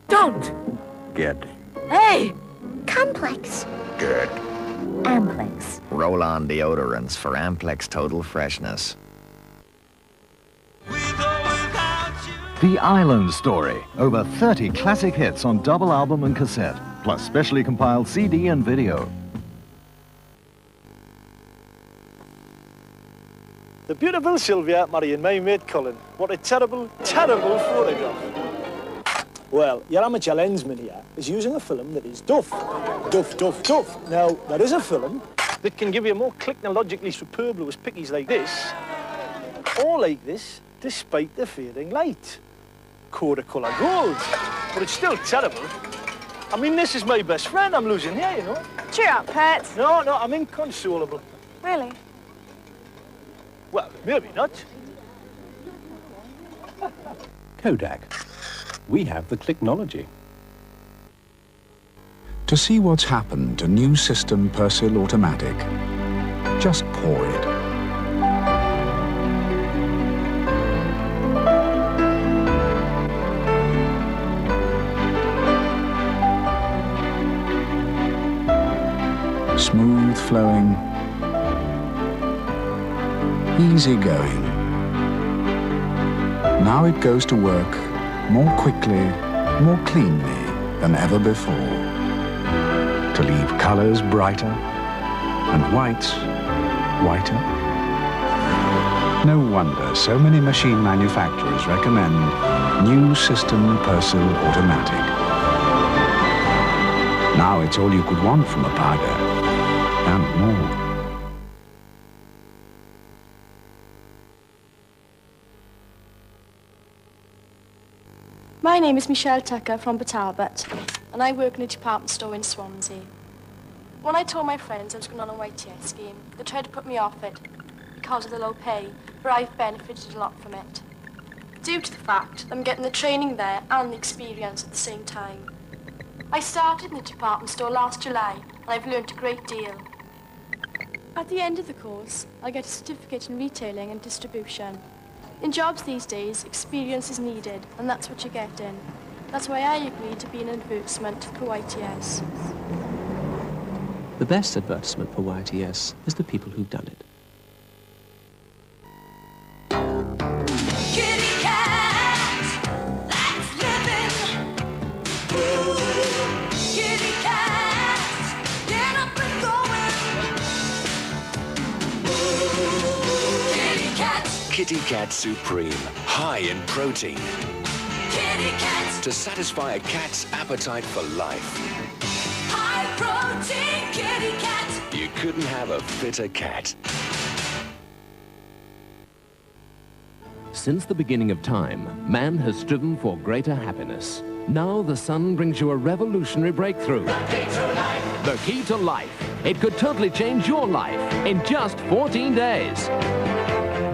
Don't! Good. Hey! Complex. Good. Amplex. Roll-on deodorants for Amplex Total Freshness. The Island Story. Over 30 classic hits on double album and cassette, plus specially compiled CD and video. The beautiful Sylvia marrying my mate Colin. What a terrible, terrible photograph. Well, your amateur lensman here is using a film that is duff. Duff, duff, duff. Now, there is a film that can give you more technologically superfluous pickies like this, or like this, despite the fading light. Colour gold. But it's still terrible. I mean, this is my best friend I'm losing here, you know. Cheer up, Pet. No, I'm inconsolable. Really? Well, maybe not. Kodak. We have the clicknology. To see what's happened to new system Persil Automatic, just pour it. Smooth flowing, easy going. Now it goes to work more quickly, more cleanly than ever before, to leave colours brighter and whites whiter. No wonder so many machine manufacturers recommend new system Persil Automatic. Now it's all you could want from a powder, and more. My name is Michelle Tucker from Adverts, and I work in a department store in Swansea. When I told my friends I was going on a YTS scheme, they tried to put me off it because of the low pay, but I've benefited a lot from it. Due to the fact that I'm getting the training there and the experience at the same time. I started in the department store last July, and I've learnt a great deal. At the end of the course, I get a certificate in retailing and distribution. In jobs these days, experience is needed, and that's what you get in. That's why I agreed to be an advertisement for YTS. The best advertisement for YTS is the people who've done it. Kitty cat, that's living. Ooh, kitty cat, get up and going. Ooh, kitty cat. Kitty Cat Supreme, high in protein. Kitty cat. To satisfy a cat's appetite for life. High protein kitty cat. You couldn't have a fitter cat. Since the beginning of time, man has striven for greater happiness. Now the sun brings you a revolutionary breakthrough. The key to life. The key to life. It could totally change your life in just 14 days.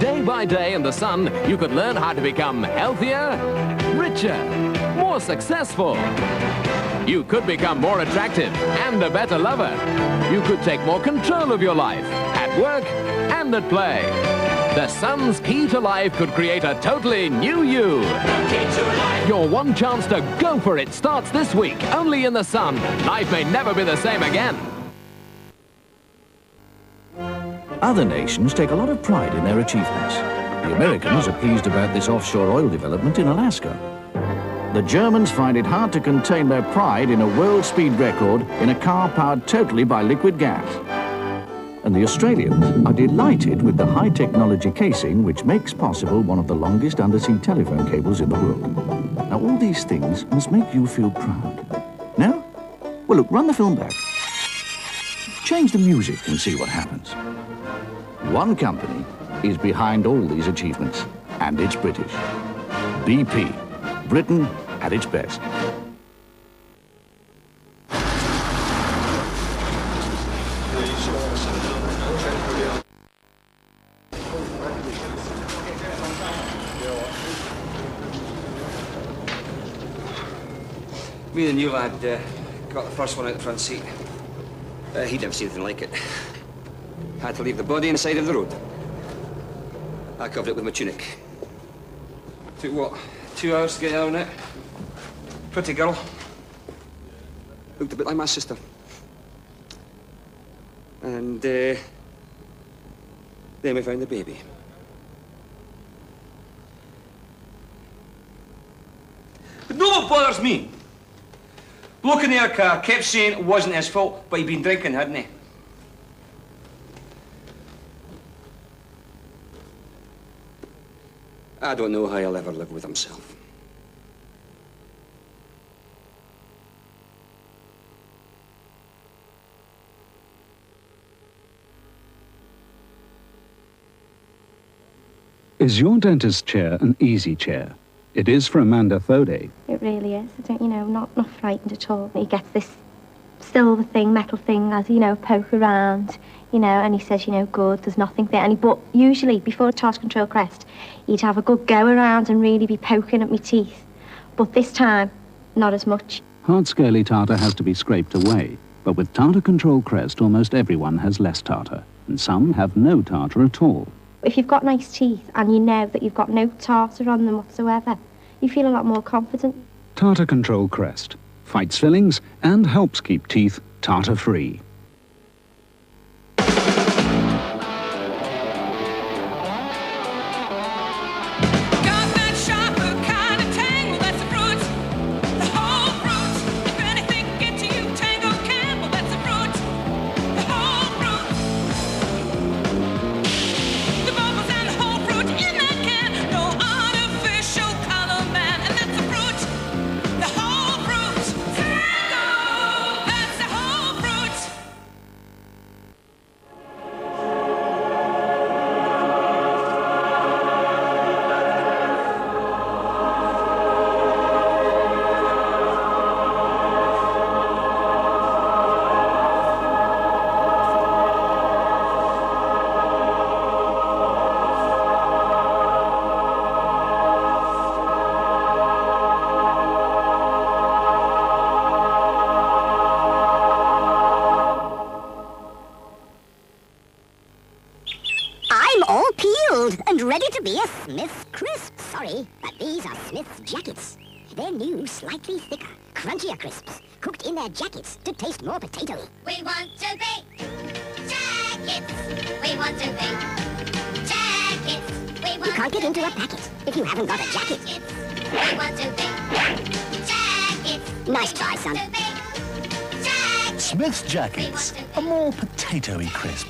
Day by day in the sun, you could learn how to become healthier, richer, more successful. You could become more attractive and a better lover. You could take more control of your life, at work and at play. The sun's key to life could create a totally new you. Your one chance to go for it starts this week, only in the sun. Life may never be the same again. Other nations take a lot of pride in their achievements. The Americans are pleased about this offshore oil development in Alaska. The Germans find it hard to contain their pride in a world speed record in a car powered totally by liquid gas. And the Australians are delighted with the high technology casing which makes possible one of the longest undersea telephone cables in the world. Now all these things must make you feel proud. No? Well look, run the film back. Change the music and see what happens. One company is behind all these achievements, and it's British. BP. Britain at its best. Me and the new lad got the first one out the front seat. He'd never seen anything like it. Had to leave the body on the side of the road. I covered it with my tunic. Took what, 2 hours to get out on it? Pretty girl. Looked a bit like my sister. And, then we found the baby. But no what bothers me. Bloke in their car kept saying it wasn't his fault, but he'd been drinking, hadn't he? I don't know how he'll ever live with himself. Is your dentist's chair an easy chair? It is for Amanda Thode. It really is. I don't, not frightened at all. He gets this silver thing, metal thing, as, poke around, and he says, good, there's nothing there. But usually, before a Tartar Control Crest, he'd have a good go around and really be poking at my teeth. But this time, not as much. Hard scaly tartar has to be scraped away, but with Tartar Control Crest, almost everyone has less tartar, and some have no tartar at all. If you've got nice teeth and you know that you've got no tartar on them whatsoever, you feel a lot more confident. Tartar Control Crest fights fillings and helps keep teeth tartar-free. And ready to be a Smith's crisp. Sorry, but these are Smith's jackets. They're new, slightly thicker, crunchier crisps, cooked in their jackets to taste more potatoey. We want to bake jackets. We want to bake jackets. We want You can't get into a packet if you haven't got a jacket. We want to bake jackets. Nice try, son. Smith's jackets, a more potatoey crisp.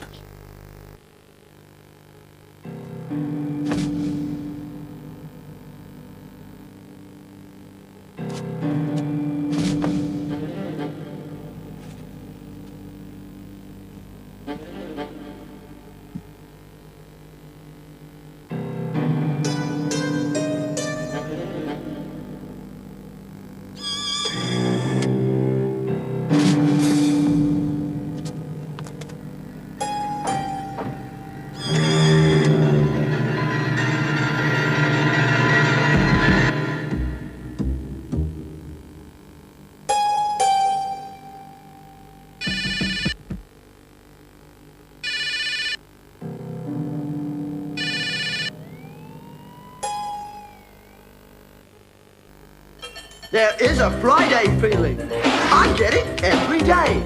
There is a Friday feeling. I get it every day.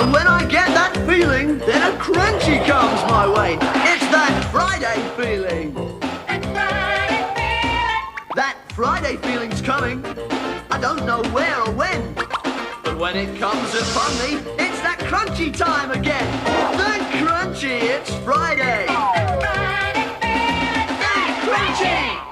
And when I get that feeling, then a crunchy comes my way. It's that Friday feeling. That Friday feeling's coming. I don't know where or when. But when it comes upon me, it's that crunchy time again. The crunchy, it's Friday. That crunchy!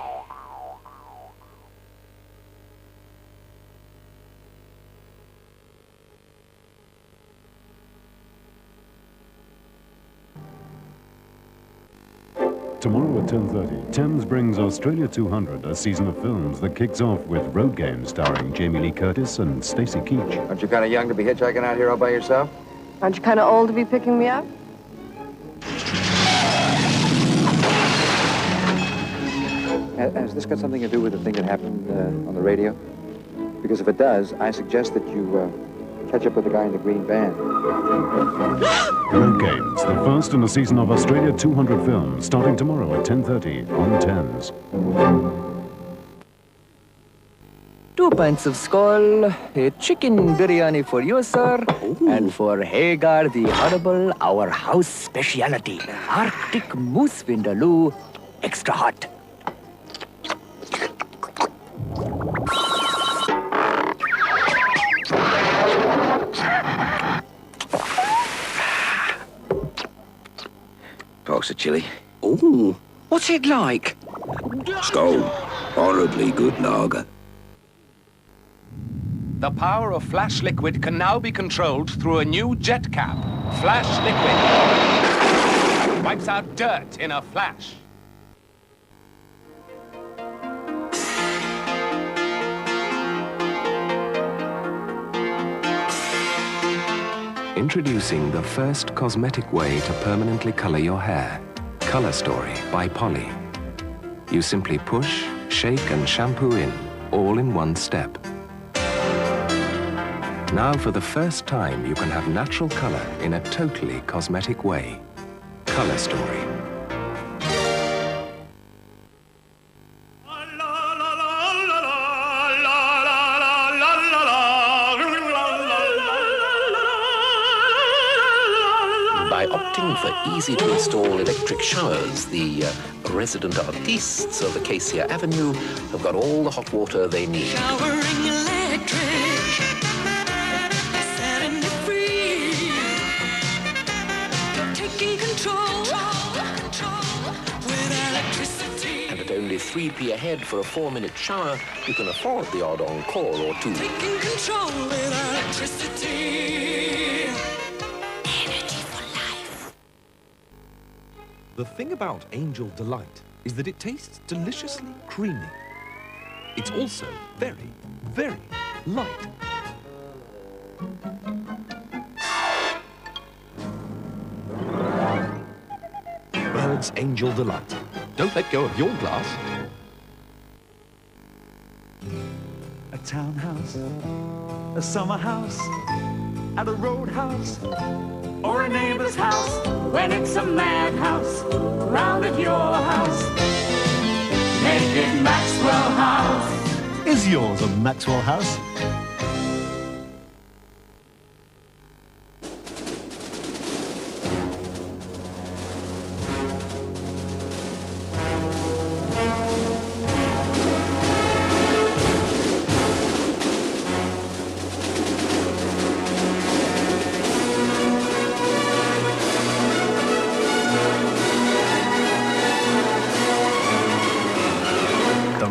Tomorrow at 10:30, Thames brings Australia 200, a season of films that kicks off with Road Games starring Jamie Lee Curtis and Stacey Keach. Aren't you kind of young to be hitchhiking out here all by yourself? Aren't you kind of old to be picking me up? Has this got something to do with the thing that happened on the radio? Because if it does, I suggest that you catch up with the guy in the green van. Road Games, the first in a season of Australia 200 films, starting tomorrow at 10:30 on Thames. 2 pints of skull, a chicken biryani for you, sir, and for Hagar the Honorable, our house speciality, Arctic Moose Vindaloo, extra hot. Box of chili. Ooh, what's it like? Skull. Horribly good lager. The power of Flash Liquid can now be controlled through a new jet cap. Flash Liquid wipes out dirt in a flash. Introducing the first cosmetic way to permanently color your hair. Color Story by Polly. You simply push, shake and shampoo in, all in one step. Now for the first time you can have natural color in a totally cosmetic way. Color Story. By opting for easy-to-install electric showers, the resident artistes of Acacia Avenue have got all the hot water they need. Showering electric, setting it free. You're taking control with electricity. And at only 3p a head for a 4-minute shower, you can afford the odd encore or two. Taking control with electricity. The thing about Angel Delight is that it tastes deliciously creamy. It's also very, very light. Bird's Angel Delight. Don't let go of your glass. A townhouse, a summer house, and a roadhouse, or a neighbor's house. When it's a madhouse, round at your house, make it Maxwell House. Is yours a Maxwell house?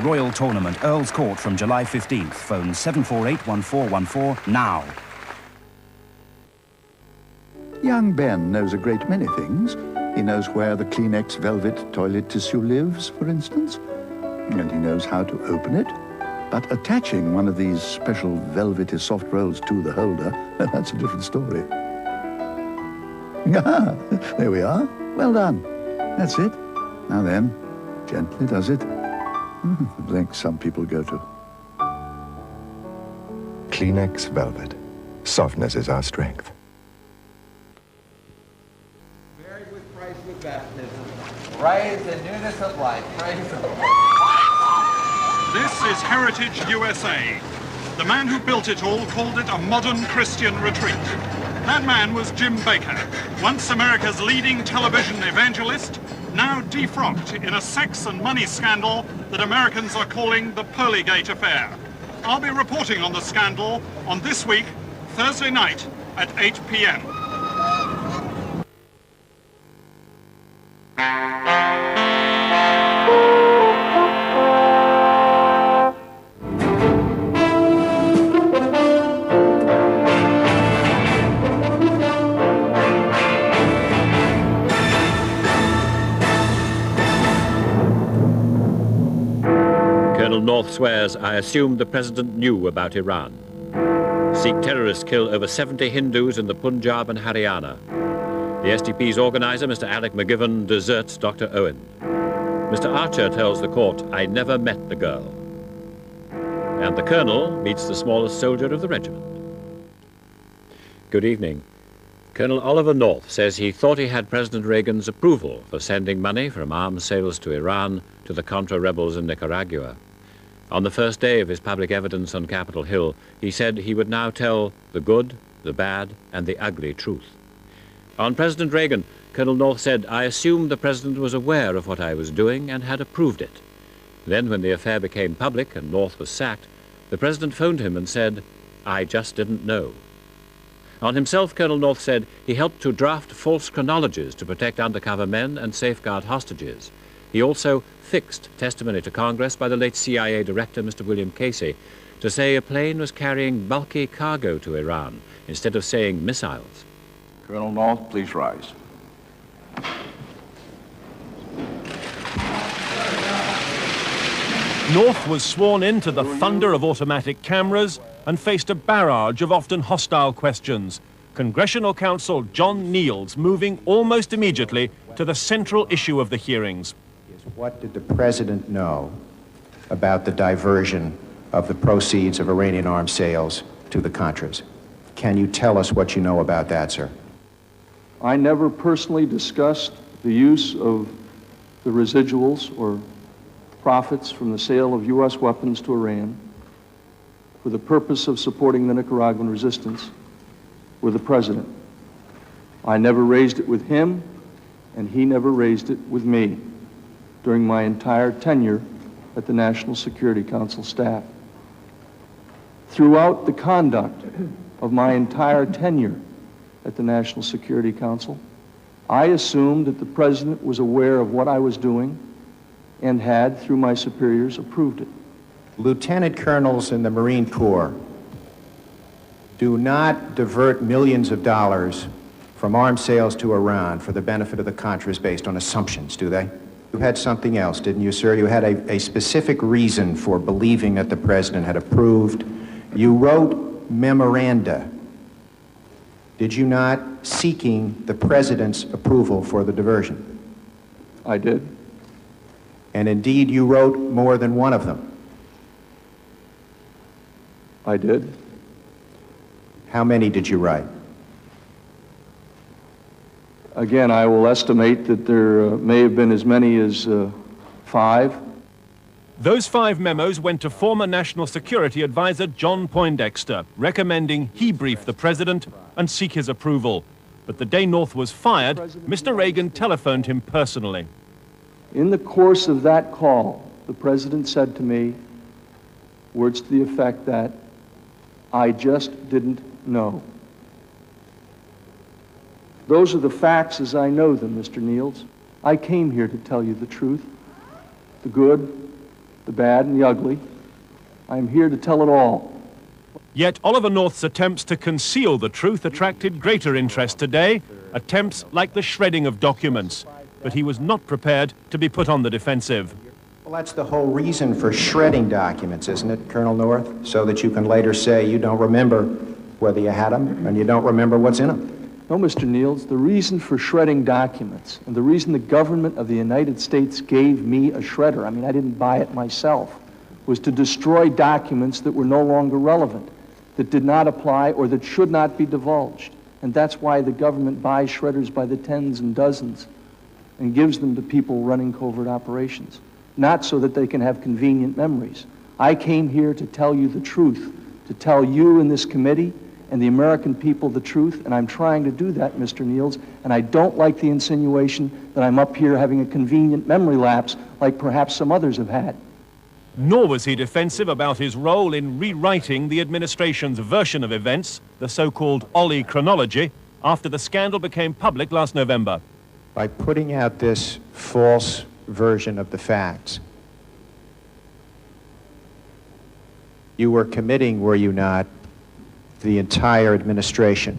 Royal Tournament, Earl's Court, from July 15th. Phone 748-1414 now. Young Ben knows a great many things. He knows where the Kleenex velvet toilet tissue lives, for instance. And he knows how to open it. But attaching one of these special velvety soft rolls to the holder, that's a different story. Ah, there we are. Well done. That's it. Now then, gently does it. The length some people go to. Kleenex Velvet. Softness is our strength. Married with Christ with baptism. Raised in newness of life. Praise the Lord. This is Heritage USA. The man who built it all called it a modern Christian retreat. That man was Jim Baker, once America's leading television evangelist, now defrocked in a sex and money scandal that Americans are calling the Pearlygate affair. I'll be reporting on the scandal on This Week, Thursday night at 8 p.m. North swears, I assumed the president knew about Iran. Sikh terrorists kill over 70 Hindus in the Punjab and Haryana. The SDP's organizer, Mr. Alec McGivern, deserts Dr. Owen. Mr. Archer tells the court, I never met the girl. And the colonel meets the smallest soldier of the regiment. Good evening. Colonel Oliver North says he thought he had President Reagan's approval for sending money from arms sales to Iran to the Contra rebels in Nicaragua. On the first day of his public evidence on Capitol Hill, he said he would now tell the good, the bad, and the ugly truth. On President Reagan, Colonel North said, "I assumed the President was aware of what I was doing and had approved it." Then, when the affair became public and North was sacked, the President phoned him and said, "I just didn't know." On himself, Colonel North said he helped to draft false chronologies to protect undercover men and safeguard hostages. He also fixed testimony to Congress by the late CIA director, Mr. William Casey, to say a plane was carrying bulky cargo to Iran instead of saying missiles. Colonel North, please rise. North was sworn in to the thunder of automatic cameras and faced a barrage of often hostile questions. Congressional counsel John Niels moving almost immediately to the central issue of the hearings. What did the President know about the diversion of the proceeds of Iranian arms sales to the Contras? Can you tell us what you know about that, sir? I never personally discussed the use of the residuals or profits from the sale of U.S. weapons to Iran for the purpose of supporting the Nicaraguan resistance with the President. I never raised it with him, and he never raised it with me during my entire tenure at the National Security Council staff. Throughout the conduct of my entire tenure at the National Security Council, I assumed that the President was aware of what I was doing and had, through my superiors, approved it. Lieutenant colonels in the Marine Corps do not divert millions of dollars from arms sales to Iran for the benefit of the Contras based on assumptions, do they? You had something else, didn't you, sir? You had a specific reason for believing that the President had approved. You wrote memoranda, did you not, seeking the President's approval for the diversion? I did. And indeed, you wrote more than one of them. I did. How many did you write? Again, I will estimate that there may have been as many as 5. Those 5 memos went to former National Security Advisor John Poindexter, recommending he brief the President and seek his approval. But the day North was fired, Mr. Reagan telephoned him personally. In the course of that call, the President said to me, words to the effect that, "I just didn't know." Those are the facts as I know them, Mr. Niels. I came here to tell you the truth, the good, the bad, and the ugly. I'm here to tell it all. Yet Oliver North's attempts to conceal the truth attracted greater interest today, attempts like the shredding of documents. But he was not prepared to be put on the defensive. Well, that's the whole reason for shredding documents, isn't it, Colonel North? So that you can later say you don't remember whether you had them and you don't remember what's in them. No, Mr. Niels, the reason for shredding documents and the reason the government of the United States gave me a shredder, I mean, I didn't buy it myself, was to destroy documents that were no longer relevant, that did not apply or that should not be divulged. And that's why the government buys shredders by the tens and dozens and gives them to people running covert operations, not so that they can have convenient memories. I came here to tell you the truth, to tell you in this committee and the American people the truth, and I'm trying to do that, Mr. Niels, and I don't like the insinuation that I'm up here having a convenient memory lapse like perhaps some others have had. Nor was he defensive about his role in rewriting the administration's version of events, the so-called Ollie chronology, after the scandal became public last November. By putting out this false version of the facts, you were committing, were you not, the entire administration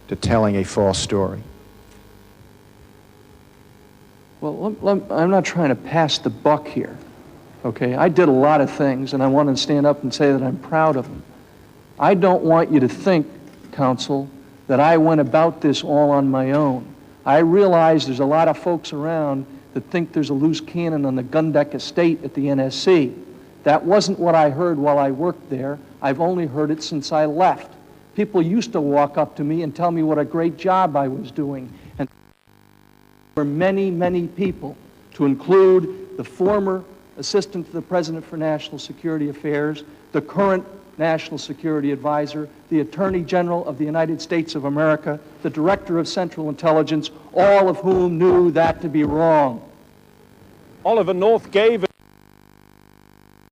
to telling a false story? Well, I'm not trying to pass the buck here, okay? I did a lot of things, and I want to stand up and say that I'm proud of them. I don't want you to think, counsel, that I went about this all on my own. I realize there's a lot of folks around that think there's a loose cannon on the gun deck estate at the NSC. That wasn't what I heard while I worked there. I've only heard it since I left. People used to walk up to me and tell me what a great job I was doing. And for many, many people, to include the former Assistant to the President for National Security Affairs, the current National Security Advisor, the Attorney General of the United States of America, the Director of Central Intelligence, all of whom knew that to be wrong. Oliver North gave